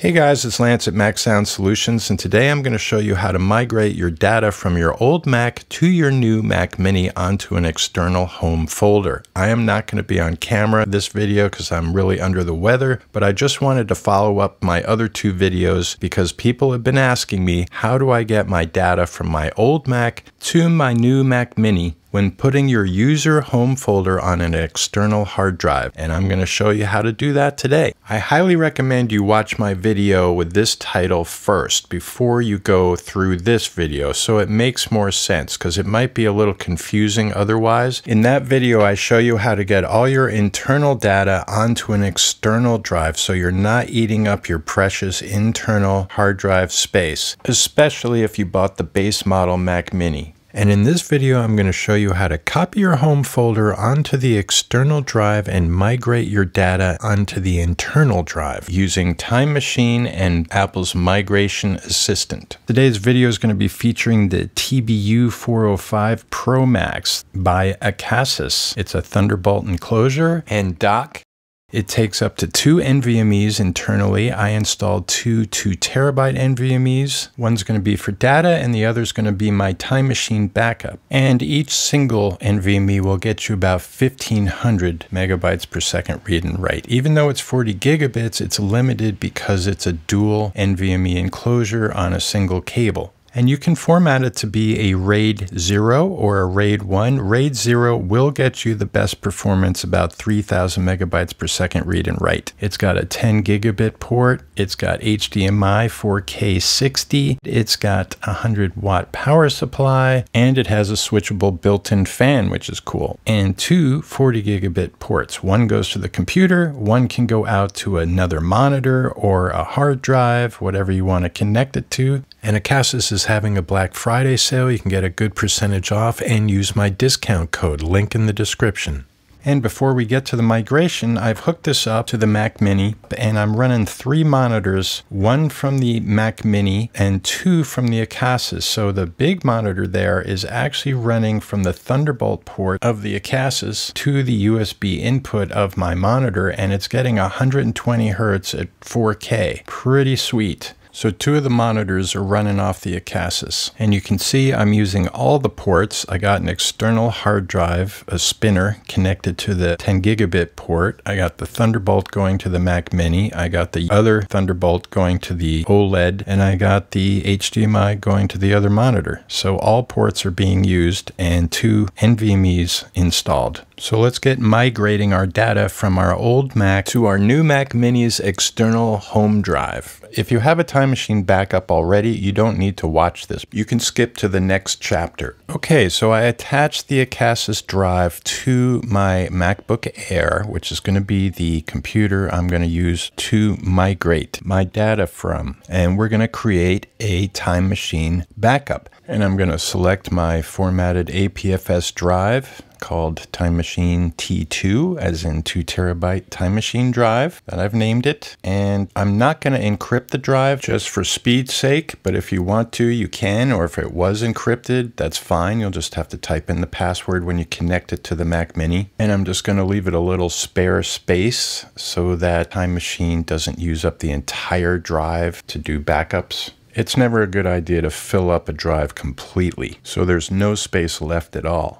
Hey guys, it's Lance at Mac Sound Solutions, and today I'm going to show you how to migrate your data from your old Mac to your new Mac Mini onto an external home folder. I am not going to be on camera this video because I'm really under the weather, but I just wanted to follow up my other two videos because people have been asking me, how do I get my data from my old Mac to my new Mac Mini when putting your user home folder on an external hard drive? And I'm going to show you how to do that today. I highly recommend you watch my video with this title first before you go through this video, so it makes more sense because it might be a little confusing otherwise. In that video, I show you how to get all your internal data onto an external drive so you're not eating up your precious internal hard drive space, especially if you bought the base model Mac Mini. And in this video, I'm going to show you how to copy your home folder onto the external drive and migrate your data onto the internal drive using Time Machine and Apple's Migration Assistant. Today's video is going to be featuring the TBU405ProMax by ACASIS. It's a Thunderbolt enclosure and dock. It takes up to 2 NVMEs internally. I installed two 2TB NVMEs. One's going to be for data and the other's going to be my Time Machine backup. And each single NVMe will get you about 1500 megabytes per second read and write. Even though it's 40 gigabits, it's limited because it's a dual NVMe enclosure on a single cable. And you can format it to be a RAID 0 or a RAID 1. RAID 0 will get you the best performance, about 3000 megabytes per second read and write. It's got a 10 gigabit port. It's got HDMI 4K 60. It's got a 100-watt power supply, and it has a switchable built-in fan, which is cool. And 2 40 gigabit ports. One goes to the computer, one can go out to another monitor or a hard drive, whatever you want to connect it to. And ACASIS is having a Black Friday sale. You can get a good percentage off and use my discount code, link in the description. And before we get to the migration, I've hooked this up to the Mac Mini, and I'm running 3 monitors, 1 from the Mac Mini and 2 from the ACASIS. So the big monitor there is actually running from the Thunderbolt port of the ACASIS to the USB input of my monitor, and it's getting 120 Hertz at 4K. Pretty sweet. So 2 of the monitors are running off the ACASIS. And you can see I'm using all the ports. I got an external hard drive, a spinner, connected to the 10 gigabit port. I got the Thunderbolt going to the Mac Mini. I got the other Thunderbolt going to the OLED. And I got the HDMI going to the other monitor. So all ports are being used and 2 NVMEs installed. So let's get migrating our data from our old Mac to our new Mac Mini's external home drive. If you have a Time Machine backup already, you don't need to watch this. You can skip to the next chapter. Okay, so I attached the ACASIS drive to my MacBook Air, which is going to be the computer I'm going to use to migrate my data from. And we're going to create a Time Machine backup. And I'm going to select my formatted APFS drive called Time Machine T2, as in 2TB Time Machine drive that I've named it. And I'm not going to encrypt the drive just for speed's sake, but if you want to, you can, or if it was encrypted, that's fine. You'll just have to type in the password when you connect it to the Mac Mini. And I'm just going to leave it a little spare space so that Time Machine doesn't use up the entire drive to do backups. It's never a good idea to fill up a drive completely, so there's no space left at all.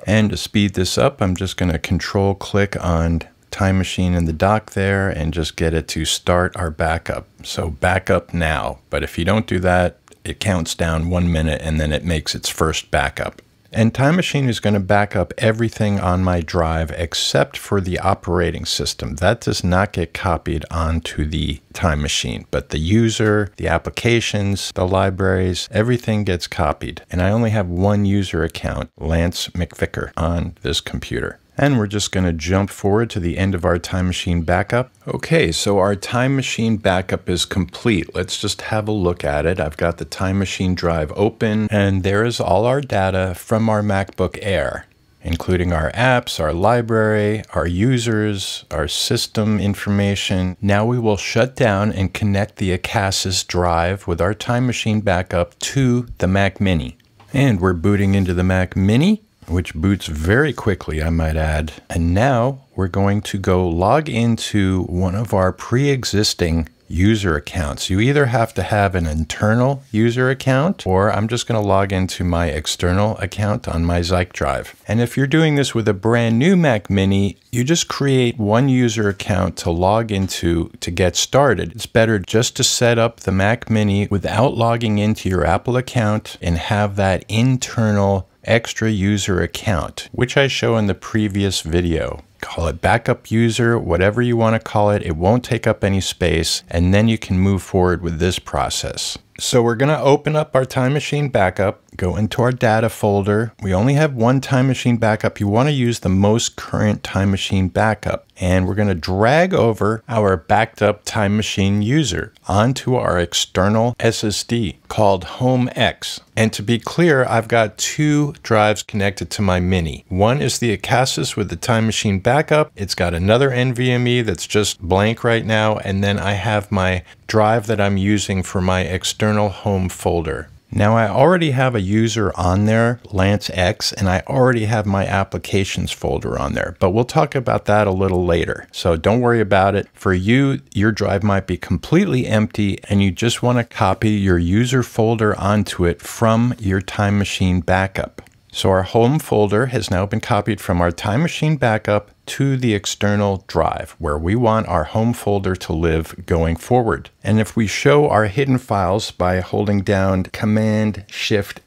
And to speed this up, I'm just going to control click on Time Machine in the dock there and just get it to start our backup. So backup now. But if you don't do that, it counts down 1 minute and then it makes its first backup. And Time Machine is going to back up everything on my drive except for the operating system. That does not get copied onto the Time Machine, but the user, the applications, the libraries, everything gets copied. And I only have 1 user account, Lance McVicker, on this computer. And we're just going to jump forward to the end of our Time Machine backup. Okay, so our Time Machine backup is complete. Let's just have a look at it. I've got the Time Machine drive open, and there is all our data from our MacBook Air, including our apps, our library, our users, our system information. Now we will shut down and connect the ACASIS drive with our Time Machine backup to the Mac Mini. And we're booting into the Mac Mini, which boots very quickly, I might add. And now we're going to go log into one of our pre-existing user accounts. You either have to have an internal user account, or I'm just going to log into my external account on my Zyke drive. And if you're doing this with a brand new Mac Mini, you just create one user account to log into to get started. It's better just to set up the Mac Mini without logging into your Apple account and have that internal extra user account, which I show in the previous video. Call it backup user, whatever you want to call it. It won't take up any space, and then you can move forward with this process. So we're going to open up our Time Machine backup, go into our data folder. We only have one Time Machine backup. You want to use the most current Time Machine backup. And we're going to drag over our backed up Time Machine user onto our external SSD called HomeX. And to be clear, I've got two drives connected to my Mini. One is the ACASIS with the Time Machine backup. It's got another NVMe that's just blank right now. And then I have my drive that I'm using for my external home folder. Now I already have a user on there, Lance X, and I already have my applications folder on there, but we'll talk about that a little later. So don't worry about it. For you, your drive might be completely empty and you just want to copy your user folder onto it from your Time Machine backup. So our home folder has now been copied from our Time Machine backup to the external drive where we want our home folder to live going forward. And if we show our hidden files by holding down Command-Shift-,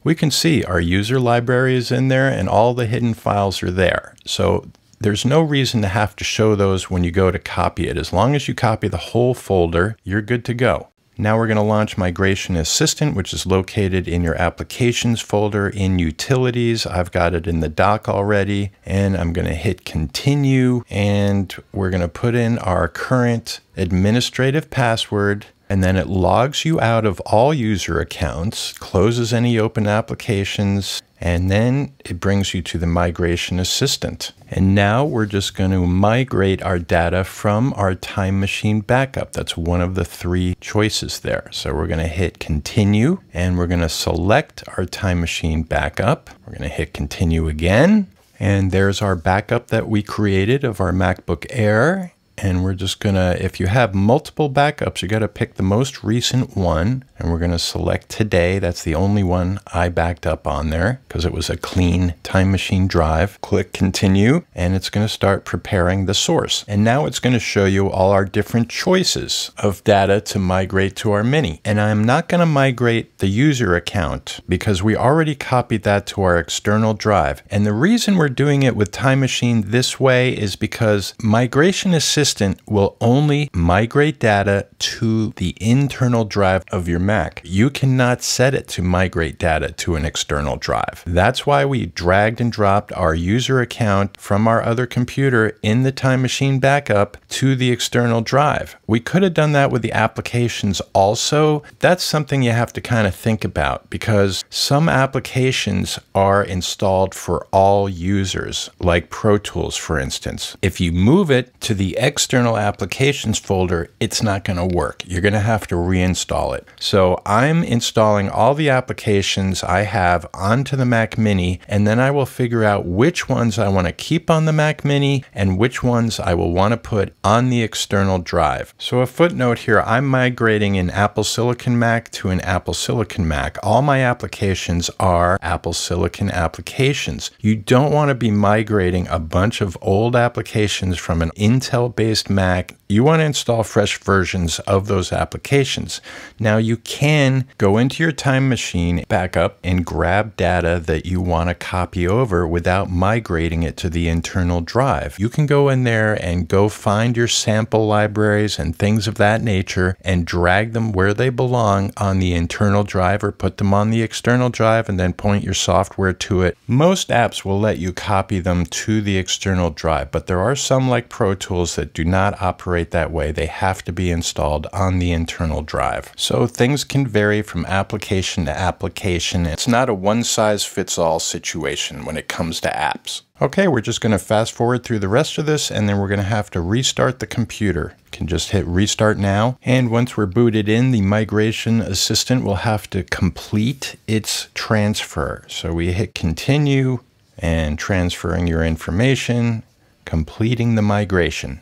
we can see our user library is in there and all the hidden files are there. So there's no reason to have to show those when you go to copy it. As long as you copy the whole folder, you're good to go. Now we're going to launch Migration Assistant, which is located in your Applications folder in Utilities. I've got it in the dock already, and I'm going to hit Continue, and we're going to put in our current administrative password, and then it logs you out of all user accounts, closes any open applications, and then it brings you to the Migration Assistant. And now we're just going to migrate our data from our Time Machine backup. That's one of the three choices there. So we're going to hit Continue, and we're going to select our Time Machine backup. We're going to hit Continue again. And there's our backup that we created of our MacBook Air. And we're just gonna, if you have multiple backups, you gotta pick the most recent one, and we're gonna select today. That's the only one I backed up on there because it was a clean Time Machine drive. Click Continue, and it's gonna start preparing the source. And now it's gonna show you all our different choices of data to migrate to our Mini. And I'm not gonna migrate the user account because we already copied that to our external drive. And the reason we're doing it with Time Machine this way is because Migration Assistant will only migrate data to the internal drive of your Mac. You cannot set it to migrate data to an external drive. That's why we dragged and dropped our user account from our other computer in the Time Machine backup to the external drive. We could have done that with the applications also. That's something you have to kind of think about because some applications are installed for all users, like Pro Tools, for instance. If you move it to the external applications folder, it's not going to work. You're going to have to reinstall it. So I'm installing all the applications I have onto the Mac Mini, and then I will figure out which ones I want to keep on the Mac Mini and which ones I will want to put on the external drive. So a footnote here, I'm migrating an Apple Silicon Mac to an Apple Silicon Mac. All my applications are Apple Silicon applications. You don't want to be migrating a bunch of old applications from an Intel-based Mac. You want to install fresh versions of those applications. Now you can go into your Time Machine backup and grab data that you want to copy over without migrating it to the internal drive. You can go in there and go find your sample libraries and things of that nature and drag them where they belong on the internal drive or put them on the external drive and then point your software to it. Most apps will let you copy them to the external drive, but there are some like Pro Tools that do not operate that way. They have to be installed on the internal drive. So things can vary from application to application. It's not a one-size-fits-all situation when it comes to apps. Okay, we're just going to fast forward through the rest of this, and then we're going to have to restart the computer. You can just hit Restart Now. And once we're booted in, the Migration Assistant will have to complete its transfer. So we hit Continue and transferring your information, completing the migration.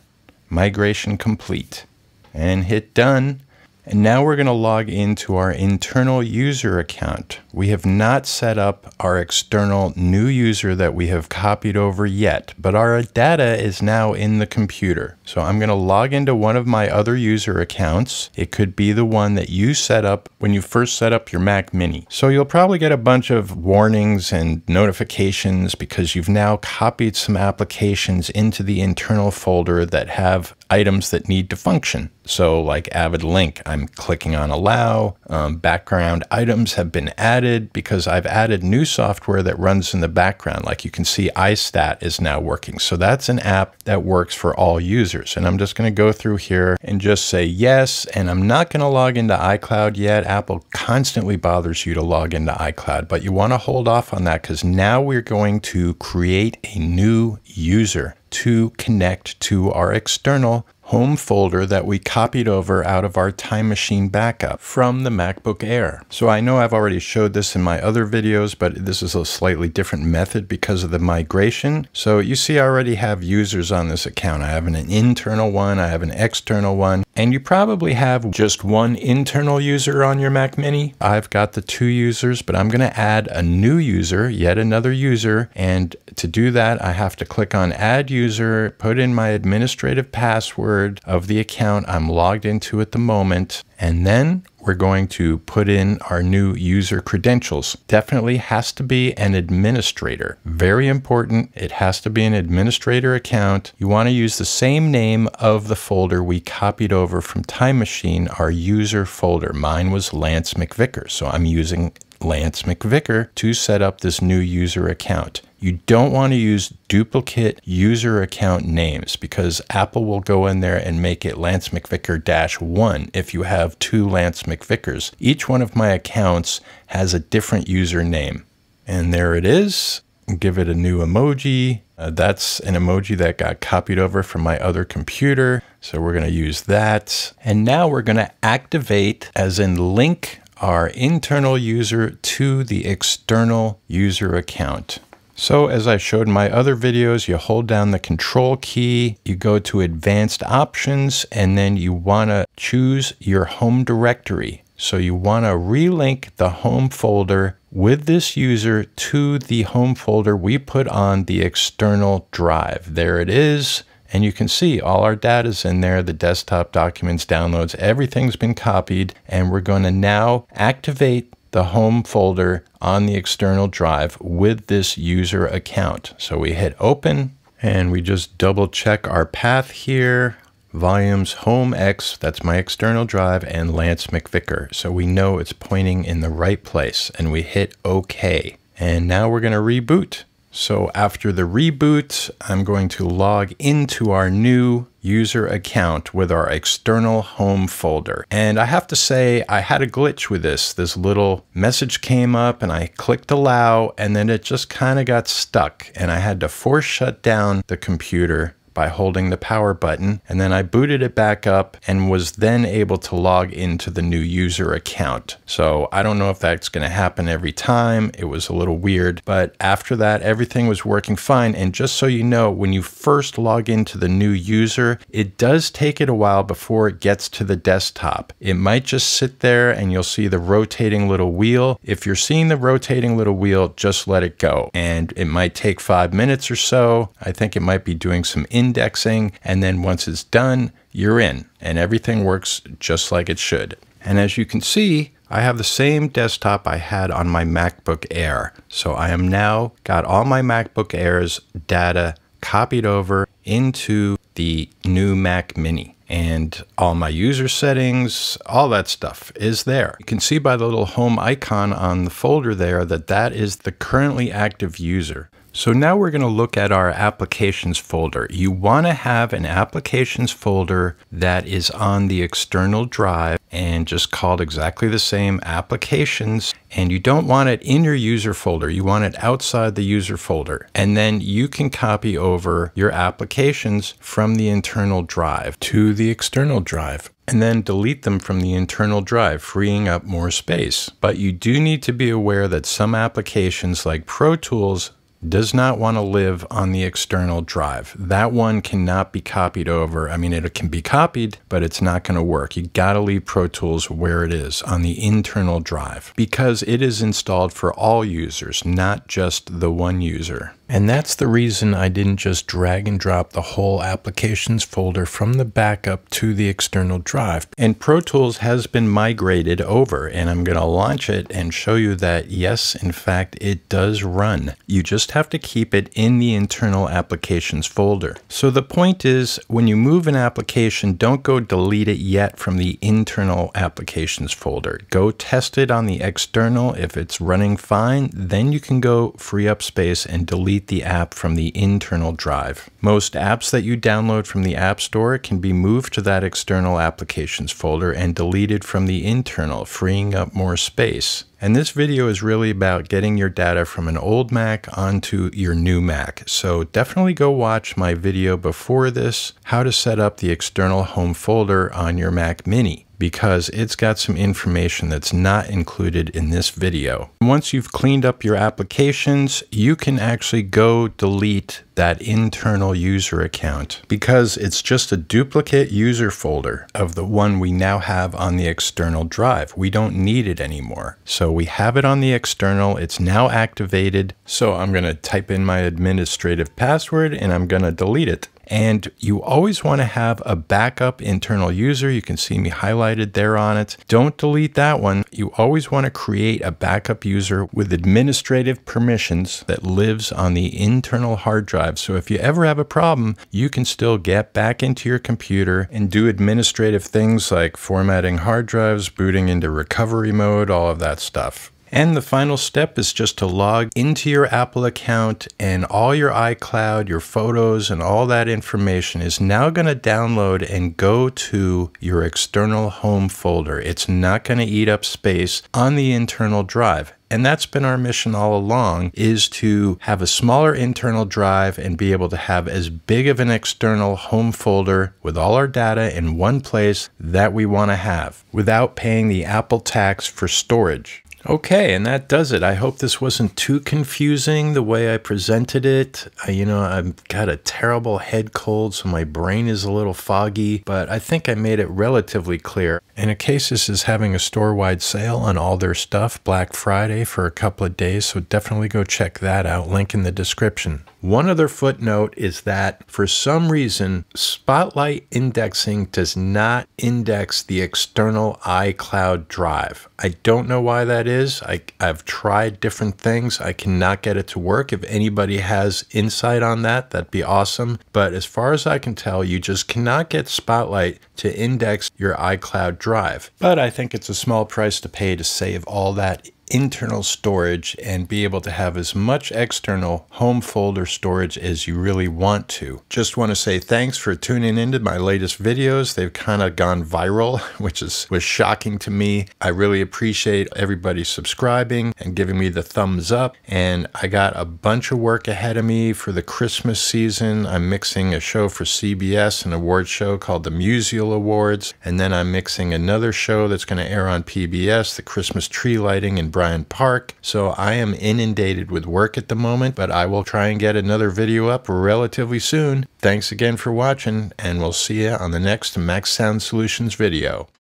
Migration complete. and hit done. And now we're going to log into our internal user account. We have not set up our external new user that we have copied over yet, but our data is now in the computer. So I'm going to log into one of my other user accounts. It could be the one that you set up when you first set up your Mac Mini. So you'll probably get a bunch of warnings and notifications because you've now copied some applications into the internal folder that have items that need to function. So like Avid Link, I'm clicking on allow. Background items have been added because I've added new software that runs in the background. Like you can see iStat is now working. So that's an app that works for all users. And I'm just going to go through here and just say yes. And I'm not going to log into iCloud yet. Apple constantly bothers you to log into iCloud, but you want to hold off on that because now we're going to create a new user to connect to our external home folder that we copied over out of our Time Machine backup from the MacBook Air. So I know I've already showed this in my other videos, but this is a slightly different method because of the migration. So you see I already have users on this account. I have an internal one, I have an external one, and you probably have just one internal user on your Mac Mini. I've got the 2 users, but I'm going to add a new user, yet another user, and to do that I have to click on Add User, put in my administrative password of the account I'm logged into at the moment, and then we're going to put in our new user credentials. Definitely has to be an administrator. Very important. It has to be an administrator account. You want to use the same name of the folder we copied over from Time Machine, our user folder. Mine was Lance McVicker, so I'm using Lance McVicker to set up this new user account. You don't want to use duplicate user account names because Apple will go in there and make it Lance McVicker-1 if you have 2 Lance McVickers. Each one of my accounts has a different username. And there it is. Give it a new emoji. That's an emoji that got copied over from my other computer. So we're going to use that. And now we're going to activate, as in link our internal user to the external user account. So as I showed in my other videos, you hold down the control key, you go to advanced options, and then you want to choose your home directory. So you want to relink the home folder with this user to the home folder we put on the external drive. There it is. And you can see all our data's in there, the desktop, documents, downloads, everything's been copied. And we're going to now activate the home folder on the external drive with this user account. So we hit open and we just double check our path here. Volumes home X, that's my external drive, and Lance McVicker. So we know it's pointing in the right place, and we hit OK. And now we're going to reboot. So after the reboot, I'm going to log into our new user account with our external home folder. And I have to say, I had a glitch with this. This little message came up and I clicked allow, and then it just kind of got stuck. And I had to force shut down the computer by holding the power button, and then I booted it back up and was then able to log into the new user account. So I don't know if that's going to happen every time. It was a little weird, but after that everything was working fine. And just so you know, when you first log into the new user, it does take it a while before it gets to the desktop. It might just sit there and you'll see the rotating little wheel. If you're seeing the rotating little wheel, just let it go, and it might take 5 minutes or so. I think it might be doing some indexing, and then once it's done, you're in, and everything works just like it should. And as you can see, I have the same desktop I had on my MacBook Air. So I am now got all my MacBook Air's data copied over into the new Mac Mini. And all my user settings, all that stuff is there. You can see by the little home icon on the folder there that that is the currently active user. So now we're going to look at our applications folder. You want to have an applications folder that is on the external drive and just called exactly the same, applications. And you don't want it in your user folder. You want it outside the user folder. And then you can copy over your applications from the internal drive to the external drive, and then delete them from the internal drive, freeing up more space. But you do need to be aware that some applications like Pro Tools does not want to live on the external drive. That one cannot be copied over. I mean, it can be copied, but it's not going to work. You got to leave Pro Tools where it is, on the internal drive, because it is installed for all users, not just the one user. And that's the reason I didn't just drag and drop the whole applications folder from the backup to the external drive. And Pro Tools has been migrated over, and I'm going to launch it and show you that yes, in fact, it does run. You just have to keep it in the internal applications folder. So the point is, when you move an application, don't go delete it yet from the internal applications folder. Go test it on the external. If it's running fine, then you can go free up space and delete the app from the internal drive. Most apps that you download from the App Store can be moved to that external applications folder and deleted from the internal, freeing up more space. And this video is really about getting your data from an old Mac onto your new Mac. So definitely go watch my video before this, how to set up the external home folder on your Mac Mini, because it's got some information that's not included in this video. Once you've cleaned up your applications, you can actually go delete that internal user account, because it's just a duplicate user folder of the one we now have on the external drive. We don't need it anymore. So we have it on the external, it's now activated. So I'm going to type in my administrative password and I'm going to delete it. And you always want to have a backup internal user. You can see me highlighted there on it. Don't delete that one. You always want to create a backup user with administrative permissions that lives on the internal hard drive. So if you ever have a problem, you can still get back into your computer and do administrative things like formatting hard drives, booting into recovery mode, all of that stuff. And the final step is just to log into your Apple account, and all your iCloud, your photos, and all that information is now going to download and go to your external home folder. It's not going to eat up space on the internal drive. And that's been our mission all along, is to have a smaller internal drive and be able to have as big of an external home folder with all our data in one place that we want to have without paying the Apple tax for storage. Okay, and that does it. I hope this wasn't too confusing the way I presented it. I've got a terrible head cold, so my brain is a little foggy, but I think I made it relatively clear. And ACASIS is having a store-wide sale on all their stuff, Black Friday, for a couple of days, so definitely go check that out. Link in the description. One other footnote is that for some reason, Spotlight indexing does not index the external iCloud drive. I don't know why that is. I've tried different things. I cannot get it to work. If anybody has insight on that, that'd be awesome. But as far as I can tell, you just cannot get Spotlight to index your iCloud drive. But I think it's a small price to pay to save all that internal storage and be able to have as much external home folder storage as you really want to. Just want to say thanks for tuning into my latest videos. They've kind of gone viral, which was shocking to me. I really appreciate everybody subscribing and giving me the thumbs up. And I got a bunch of work ahead of me for the Christmas season. I'm mixing a show for CBS, an award show called the Musial Awards. And then I'm mixing another show that's going to air on PBS, the Christmas tree lighting in Bryant Park. So I am inundated with work at the moment, but I will try and get another video up relatively soon. Thanks again for watching, and we'll see you on the next Mac Sound Solutions video.